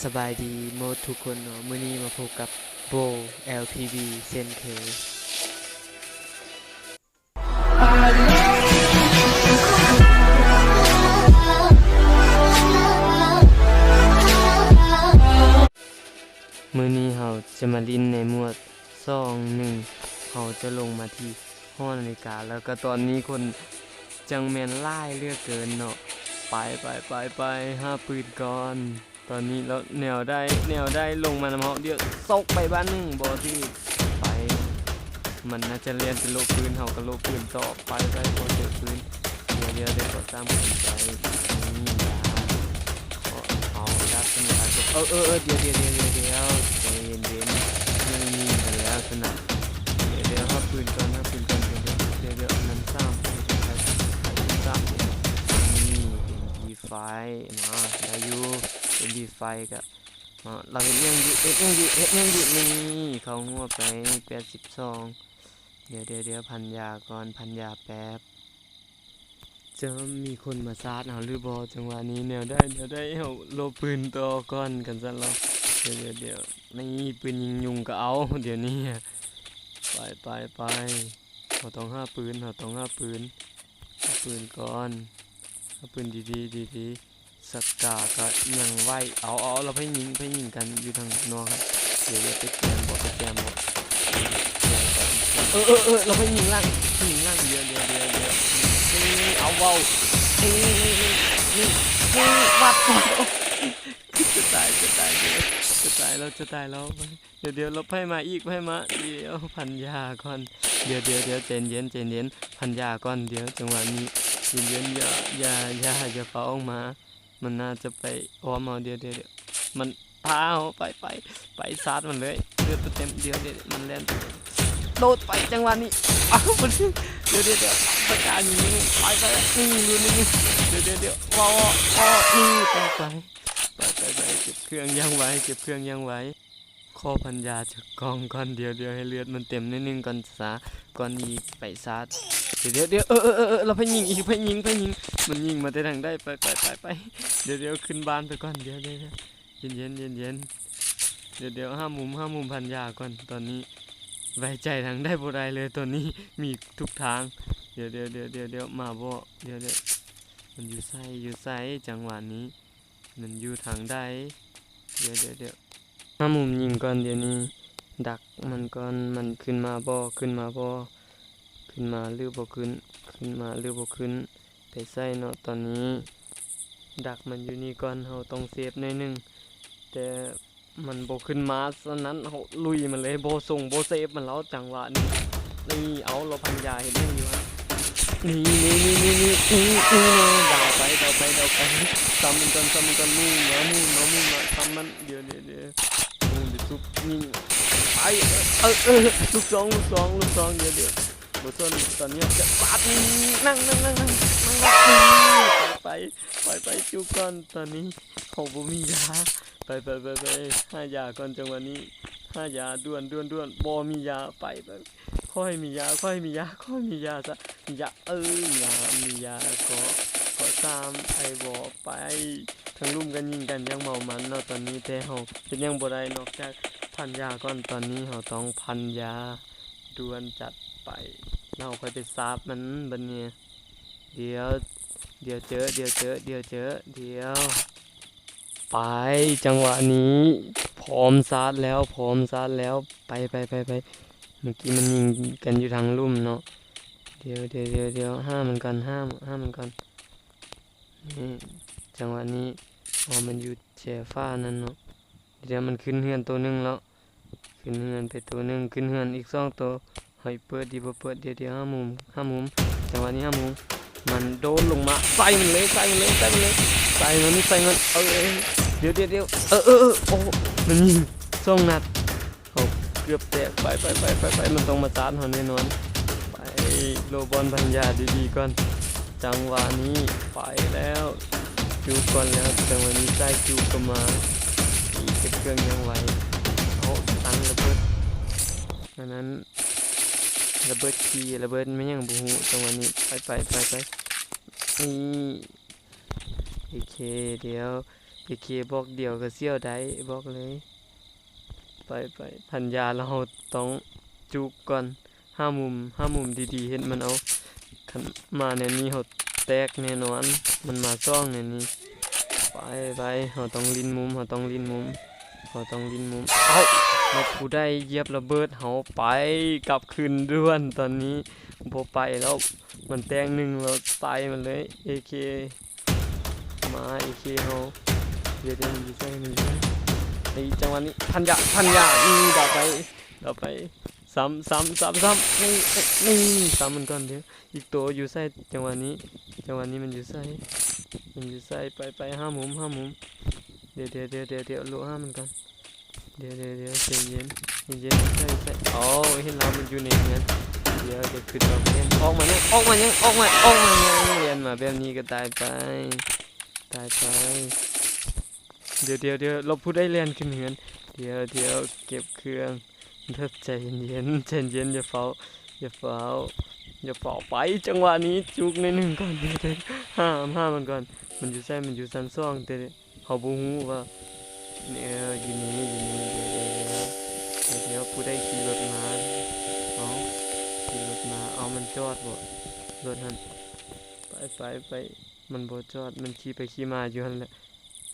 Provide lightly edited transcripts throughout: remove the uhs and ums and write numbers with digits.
สบายดีโมดทุกคนเนาะมื้อนี้มาพบกับโบ LPB เช่นเคยมื้อนี้เราจะมาลิ้นในหมวด2-1เราจะลงมาที่หอนาฬิกาแล้วก็ตอนนี้คนจังแม่นหลายเหลือกเกินเนาะไปหาปืนก่อนตอนนี้แล้วแนวได้ลงมานำเฮาเดี๋ยวซกไปบ้านนึงบ่ที่ไปมันน่าจะเรียนเป็นโลปืนเฮาก็โลปืนต่อไปบ่เจอปืนเดี๋ยวก็ตามคนไปนี่ยาขอเอาดับสนุกเดี๋ยวใจเย็นนี่กันแล้วสนับเดี๋ยวหาปืนก่อนเดี๋ยวนั้นซ้ำไปซ้ำนี่เป็นดีไฟนะได้อยู่เป็นดีไฟก็เราเห็นยังอยู่นี่เขางัวไป82เดี๋ยวพันยาก่อนพันยาแป๊บจะมีคนมาซาดเอาหรือบ่จังหวะนี้แนวได้เอาโลปืนต่อก่อนกันซะแล้วเดี๋ยวนี่ปืนยิงยุงก็เอาเดี๋ยวนี้ไปเราต้องหาปืนก่อนหาปืนดีสกาก็ยังไหวเอาเราไปยิงกันอยู่ทางนอกครับเดี๋ยวไปแจมบ่เราไปยิงล่างเดี๋ยวเอาเว้านี่วัดจะตายแล้วเดี๋ยวเราไปมาอีกเดี๋ยวพันยาก่อนเดี๋ยวใจเย็นพันยาก่อนเดี๋ยวจังหวะนี้เย็นอย่าเฝ้าออกมามันน่าจะไปอ้อมเอาเดี๋ยวมันพาเอาไปซาดมันเลยเลือดเต็มเดี๋ยวมันแล่นโดดไปจังหวะนี้มันเดี๋ยวประกาศอย่างนี้ไปนี่ดูนี่เดี๋ยวว้าวนี่ไปเก็บเครื่องยังไว้ขอพันยาจากกองก่อนเดี๋ยวให้เลือดมันเต็มนิดนึงก่อนก่อนนี้ไปซาดเดี๋ยวเราไปยิงมันยิงมาแต่ทางได้ไปเดี๋ยวขึ้นบ้านไปก่อนเดี๋ยวเย็นเดี๋ยวห้ามุมพันยาก่อนตอนนี้ไว้ใจทางได้บ่ได้เลยตอนนี้มีทุกทางเดี๋ยวมาบ่เดี๋ยวมันอยู่ไสจังหวะนี้มันอยู่ทางใดเดี๋ยวห้ามุมยิงก่อนเดี๋ยวนี้ดักมันก่อนมันขึ้นมาขึ้นมาหรือบ่ขึ้นไปใส่เนาะตอนนี้ดักมันอยู่นี่ก่อนเฮาต้องเซฟหน่อยนึงแต่มันบ่ขึ้นมาฉะนั้นเฮาลุยมันเลยบ่ส่งบ่เซฟมันแล้วจังหวะนี้นี่เอาเราพันยาเห็นยังอยู่ฮะนี่ดาวไปซ้ำมันก่อนมุ่งมาซ้ำมันเดี๋ยวมุ่งเดี๋ยวซุบยิงไปลูกสองเดี๋ยวบ่สนตอนนี้จะปาดนั่งไปจุก่อนตอนนี้เขาบ่มียาไปหายาก่อนจังหวะนี้หายาด่วนบ่มียาไปค่อยมียาซะมียามียามียาก็ตามไอ้บ่ไปทั้งลุ่มกันยิงกันยังเมามันเนาะตอนนี้แต่เฮาเฮ็ดยังบ่ได้นอกจากพันยาก่อนตอนนี้เฮาต้องพันยาด่วนจัดไปเราค่อยไปซาบมันบัดนี้เดี๋ยวเจอไปจังหวะนี้พร้อมซาดแล้วไปเมื่อกี้มันยิงกันอยู่ทางลุ่มเนาะเดี๋ยวห้ามมันก่อนนี่จังหวะนี้มันอยู่แช่ฟ้านั่นเนาะเดี๋ยวมันขึ้นเฮือนตัวนึงแล้วขึ้นเฮือนไปตัวนึงขึ้นเฮือนอีก2ตัวให้เปิดดีบ่เปิดเดี๋ยวห้ามุมจังหวะนี้ห้ามุมมันโดนลงมาใส่มันเลยใส่มันเดี๋ยวโอ้มันยิง2 นัดเขาเกือบแตกไปมันต้องมาตานเขาแน่นอนไปโลบอลพันยาดีๆก่อนจังหวะนี้ไปแล้วจูก่อนแล้วจังหวะนี้ได้จูก็มาเก็บเครื่องยังไว้เอาตั้งระเบิดนั้นระเบิดไม่ยังบูฮูจังหวะนี้ไปนี่โอเคเดี๋ยว AK บอกเดียวก็เสี้ยวได้บอกเลยไปพันยาแล้วเราต้องจุกก่อนห้ามุมดีๆเห็นมันเอาคันมาในนี้เราแตกแน่นอนมันมาซ่องในนี้ไปเราต้องลิ้นมุมเอ้าแล้วผู้ได้เหยียบระเบิดเราไปกลับคืนด่วนตอนนี้บ่ไปแล้วมันแตก1แล้วตายมันเลย AK มา AK เราเดี๋ยวมันอยู่ใส่นี่ในจังหวะนี้พันยานี่ดับไปซ้ำนี่ซ้ำมันก่อนเดี๋ยวอีกตัวอยู่ใส่จังหวะนี้มันอยู่ใส่ไปห้ามุมเดี๋ยวโลห้ามันก่อนเดี๋ยวใจเย็นใส่โอ้เห็นเรามันอยู่ในเงี้ยเดี๋ยวจะขึ้นมาเล่นออกมายังเรียนมาแบบนี้ก็ตายไปเดี๋ยวเราพูดได้เรียนขึ้นเหือนเดี๋ยวเก็บเครื่องใจเย็นอย่าเฝ้าไปจังหวะนี้จุกในหนึ่งก่อนเดี๋ยวห้ามันก่อนมันอยู่ซันซ่องแต่เขาบ่ฮู้ว่าเนี่ยอยู่นี่เดี๋ยวผู้ได้ขี่รถมาเอามันจอดบ่รถหันไปมันบ่จอดมันขี่มาอยู่หั่นแหละ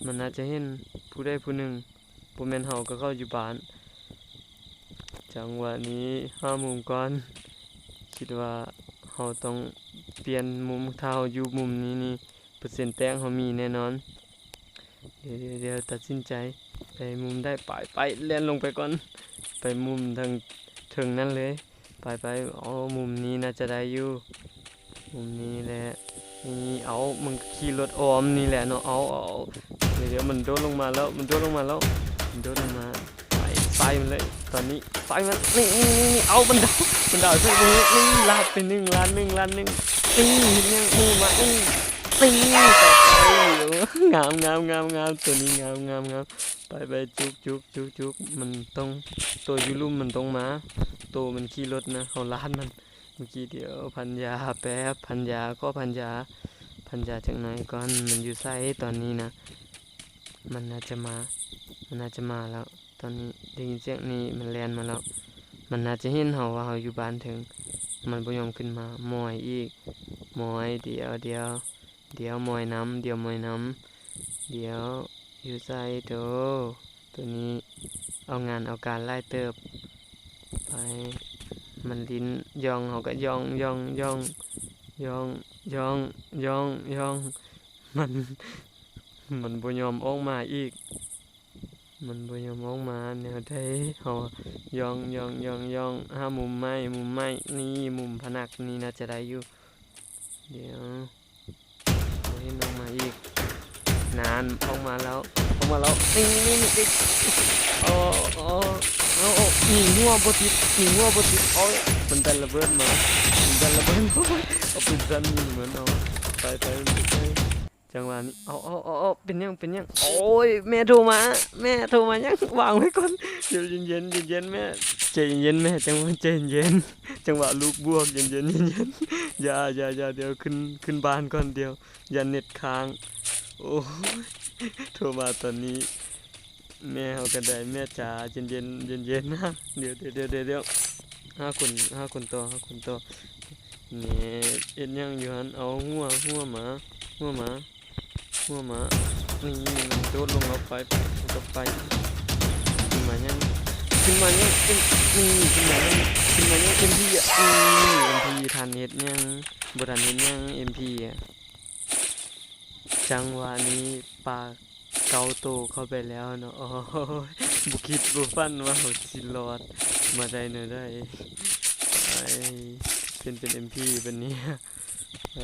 มันน่าจะเห็นผู้ใดผู้หนึ่งบ่แม่นเฮาก็เข้าอยู่บ้านจังหวะนี้ห้ามุมก่อนคิดว่าเฮาต้องเปลี่ยนมุมถ้าเฮาอยู่มุมนี้นี่เปอร์เซ็นต์แต้งเฮามีแน่นอนเดี๋ยวตัดสินใจไปมุมได้ไปเล่นลงไปก่อนไปมุมทางถึงนั่นเลยไปอ๋อมุมนี้น่าจะได้อยู่มุมนี้แหละนี่เอามึงขี่รถออมนี่แหละเนาะเอาเดี๋ยวมันโดดลงมาแล้วไฟมันเลยตอนนี้ไฟมันนี่เอามันดาวใส่ตรงนี้นี่ลาดไป1 ล้านนี่ยังมูมานี่งามตัวนี้งามไปจุกมันต้องตัวยูรุมมันต้องมาตัวมันขี่รถนะเขาลาดมันเมื่อกี้เดี๋ยวพันยาแป๊บพันยาจากไหนก่อนมันอยู่ไซตอนนี้นะมันน่าจะมาแล้วตอนนี้ได้ยินเสียงนี้มันแลนมาแล้วมันน่าจะเห็นเฮาว่าเฮาอยู่บ้านถึงมันบ่ยอมขึ้นมามอยอีกมอยเดี๋ยวมอยน้ำเดี๋ยวอยู่ไซตัวนี้เอางานเอาการไล่เติบไปมันลิ้นย่องเฮาก็ย่องมันบ่ยอมออกมาอีกแนวใดเฮาย่องหามุมไม้นี่มุมพนักนี่น่าจะได้อยู่เดี๋ยวบ่เห็นออกมาอีกนานออกมาแล้วนี่โอ้ยิงหัวบ่ติดโอ้ยมันดันระเบิดมาเอาปืนสั่นยิงเหมือนเอาไปจังหวะนี้เอาเป็นยังโอ้ยแม่โทรมายังวางไว้ก่อนเดี๋ยวเย็นแม่ใจเย็นแม่จังหวะใจเย็นจังหวะลูกบวกเย็นอย่าเดี๋ยวขึ้นบ้านก่อนเดี๋ยวอย่าเน็ตค้างโอ้ยโทรมาตอนนี้แม่เฮาก็ได้แม่จ๋าเย็นนะเดี๋ยว5 คนต่อนี่เอ็นยังอยู่หั่นเอาหัวหมานี่โดดลงเอาไปขึ้นมายังขึ้นมายังเต็มที่อ่ะMP ทันเฮ็ดยังบ่ทันเฮ็ดยัง MP อ่ะจังหวะนี้ปากเกาโตเข้าไปแล้วเนาะโอ้ยบ่คิดบ่ฝันว่าเฮาสิรอดมาได้เนาะได้เป็น MP บัดนี้ไป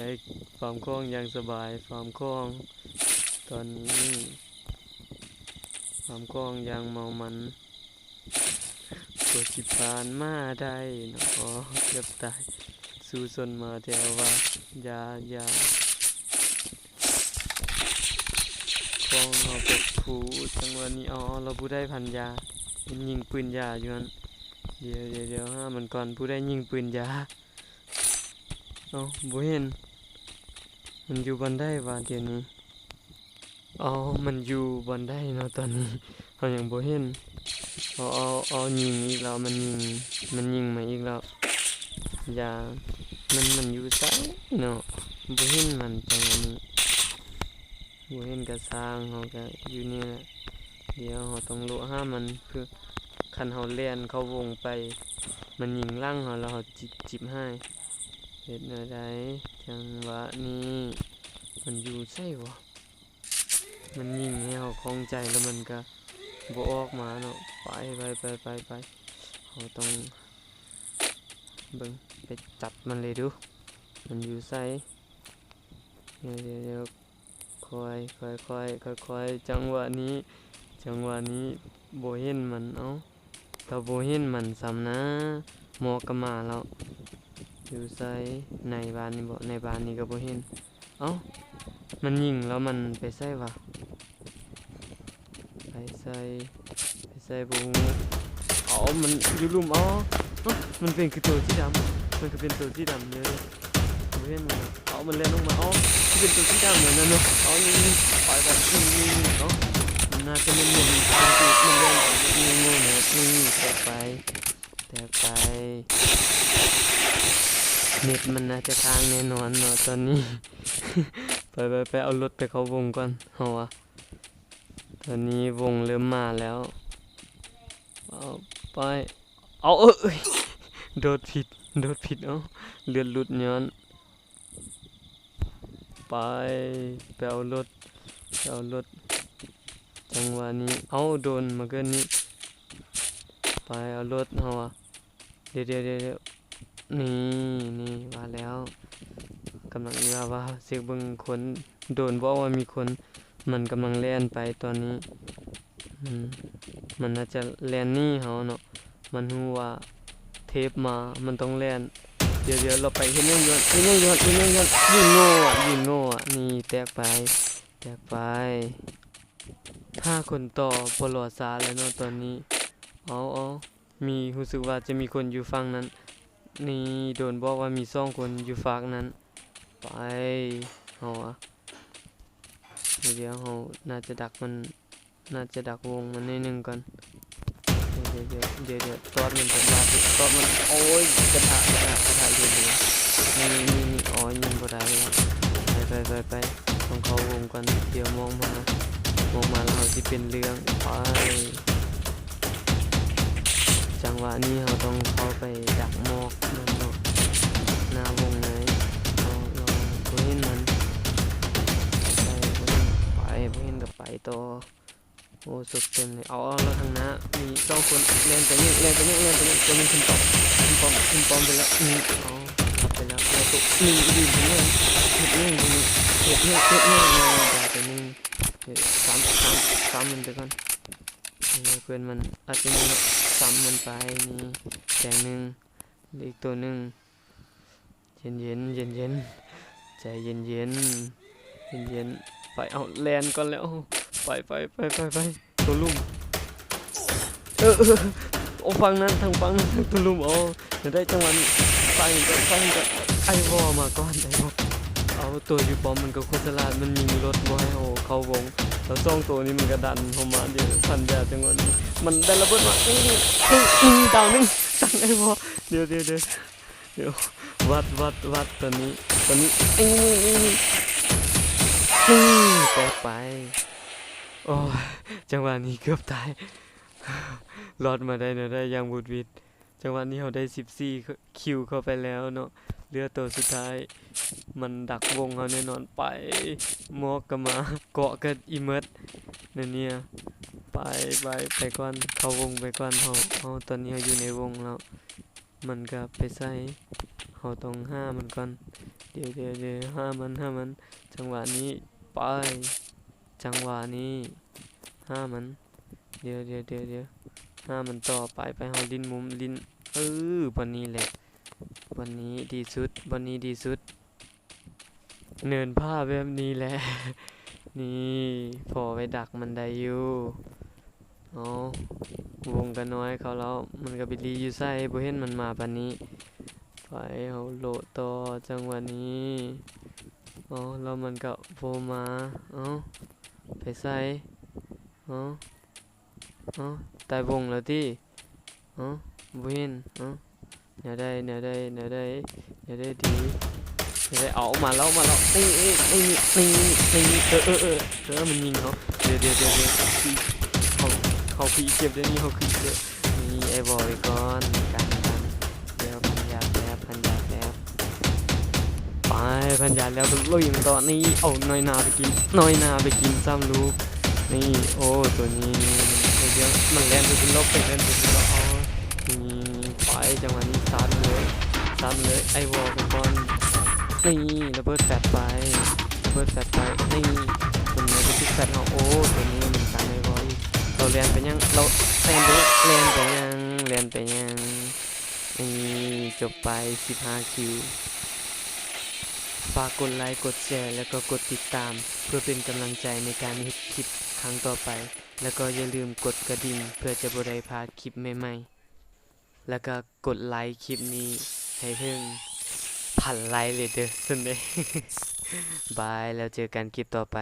ฟาร์มคล้องอย่างสบายฟาร์มคล้องตอนนี้ฟาร์มคล้องอย่างเมามันตัวสิผ่านมาได้เนาะเกือบตายสู้ซนมาแต่ว่าอย่าคล้องเอาไปผูจังหวะนี้เราผู้ได้พันยายิงปืนยาอยู่นั่นเดี๋ยวมันก่อนผู้ได้ยิงปืนยาบ่เห็นมันอยู่บนได้ว่าเดี๋ยวนี้ อ๋อมันอยู่บ่อนได้เนาะตอนนี้เฮายังบ่เห็นเอายิงอีกแล้วมันยิงมาอีกแล้วอย่ามันอยู่ไสเนาะบ่เห็นมันจังอันนี้บ่เห็นก็สร้างเฮาก็อยู่นี่แหละเดี๋ยวเฮาต้องโลหามันคือคันเฮาแล่นเข้าวงไปมันยิงหลังเฮาแล้วเฮาจิบให้เฮ็ดแนวใดจังหวะนี้มันอยู่ไสวะมันยิงให้เฮาคล่องใจแล้วมันก็บ่ออกมาเนาะไปเราต้องเบิ่งไปจับมันเลยดูมันอยู่ไสเดี๋ยวค่อยจังหวะนี้บ่เห็นมันเอ้าถ้าบ่เห็นมันซ้ำนะหมอกก็มาแล้วอยู่ไสในบ้านนี่บ่ในบ้านนี่ก็บ่เห็นเอ้ามันยิงแล้วมันไปไสวะไปไสบ่ฮู้อ๋อมันอยู่หลุมอ๋อมันเป็นคือตัวสีดำมันก็เป็นตัวสีดำเลยบ่เห็นมันเอามันเล่นลงมาอ๋อที่เป็นตัวสีดำเหมือนนั่นเนาะอ๋อนี่ปล่อยแบบนี่เนาะมันน่าจะมันตามตูดมันเล่นงูๆเนี่ยนี่แตกไปเน็ตมันน่าจะค้างแน่นอนเนาะตอนนี้ ไปเอารถไปเข้าวงก่อนเฮาอะตอนนี้วงเริ่มมาแล้วเอาไปเอาเอ้ยโดดผิดเอาเลือดหลุดย้อนไปเอารถจังหวะนี้เอาโดนมาเกินนี้ไปเอารถเฮาอะเดี๋ยวนี่มาแล้วกำลังว่าเสียงเบิ่งคนโดนบอกว่ามีคนมันกำลังแล่นไปตอนนี้มันน่าจะแล่นหนีเฮาเนาะมันฮู้ว่าเทปมามันต้องแล่นเดี๋ยวเราไปเฮ็ดหยังย้อนยิงโง่อะนี่แตกไป5คนต่อบ่รอดซาแล้วเนาะตอนนี้เอามีรู้สึกว่าจะมีคนอยู่ฝั่งนั้นนี่โดนบอกว่ามี2คนอยู่ฝั่งนั้นไปเฮาอะเดี๋ยวเฮาน่าจะดักวงมันนิดนึงก่อนเดี๋ยวตอดมันจะมาตอดมันโอ้ยกระทะเดือดนี่อ๋อยิงบ่ได้แล้วไปต้องเข้าวงก่อนเดี๋ยวมองมาแล้วเฮาสิเป็นเรื่องไปจังหวะนี้เราต้องเข้าไปดักหมอกมันเนาะหน้าวงไหนเราบ่เห็นมันไปบ่เห็นก็ไปต่อโอ้สุดเต็มเลยเอาแล้วทางหน้ามี2คนเล่นไปนี่ตัวนึงขึ้นป้อมไปแล้วเอารับไปแล้วตัวยืนเลยเฮ็ดนี่ไปนึงซ้ำมันไปก่อนเพื่อนมันอาจจะมีซ้ำมันไปนี่แสงหนึ่งอีกตัวหนึ่งเย็นใจเย็นไปเอาแลนก่อนแล้วไปตัวลุ่มโอ้ฟังนั้นทางฟังตัวลุ่มจะได้จังหวะฟังก็ไอวอมาก่อนเอาตัวอยู่ป้อมมันก็โคตรฉลาดมันยิงรถบ่ให้เข้าวงแล้ว2ตัวนี้มันก็ดันเข้ามาเดี๋ยวพันยาจังหวะนี้มันได้ระเบิดมาดาวนึงตั้งไอ้วอเดี๋ยววัดตอนนี้แตกไปโอ้จังหวะนี้เกือบตายรอดมาได้เนาะได้อย่างบุดหวิดจังหวะนี้เราได้14คิวเข้าไปแล้วเนาะเหลือตัวสุดท้ายมันดักวงเราแน่นอนไปมอกก็มาเกาะกันอีเมิดเนี่ยไปก่อนเข้าวงไปก่อนเราตอนนี้เราอยู่ในวงแล้วมันก็ไปใส่เราต้องห้ามันก่อนเดี๋ยวห้ามันจังหวะนี้ไปจังหวะนี้ห้ามันเดี๋ยวห้ามันต่อไปเราลิ้นมุมลิ้นวันนี้แหละวันนี้ดีสุดเนินผ้าแบบนี้แหละนี่พอไปดักมันได้อยู่วงกันน้อยเขาแล้วมันก็ไปรีอยู่ไส้บ่เห็นมันมาปานนี้ไปเอาโลต่อจังหวะนี้แล้วมันก็โผล่มาไป ใส่เอ้าเอ้าตายวงแล้วติเอ้าบ่เห็นเอ้าแนวใดดีแนวใดดีแนวใดเอามาแล้วนี่มันยิงเขาเดี๋ยวเขาพี่เก็บเดี๋ยวนี้เขาคือเก็บนี่ไอ้บอยก่อนกันเดี๋ยวพันยาแป๊บไปพันยาแล้วลุยมันต่อนี่เอาน้อยนาไปกินซ้ำลูกนี่โอ้ตัวนี้เดี๋ยวมันแล่นไปเป็นลบเอานี่ไปจังหวะนี้ซัดเลยไอ้วอลเป็นบอลนี่ระเบิดแฟลชไปนี่ตัวนี้ไปที่แฟลชเอาโอ้ตัวนี้มันกันไอ้บอลเราแลนไปยังนี่จบไป15คิวฝากกดไลค์กดแชร์แล้วก็กดติดตามเพื่อเป็นกำลังใจในการเฮ็ดคลิปครั้งต่อไปแล้วก็อย่าลืมกดกระดิ่งเพื่อจะบ่ได้พลาดคลิปใหม่ๆแล้วก็กดไลค์คลิปนี้ให้ถึง1,000 ไลค์เลยเด้อซั่นเด้ บายแล้วเจอกันคลิปต่อไป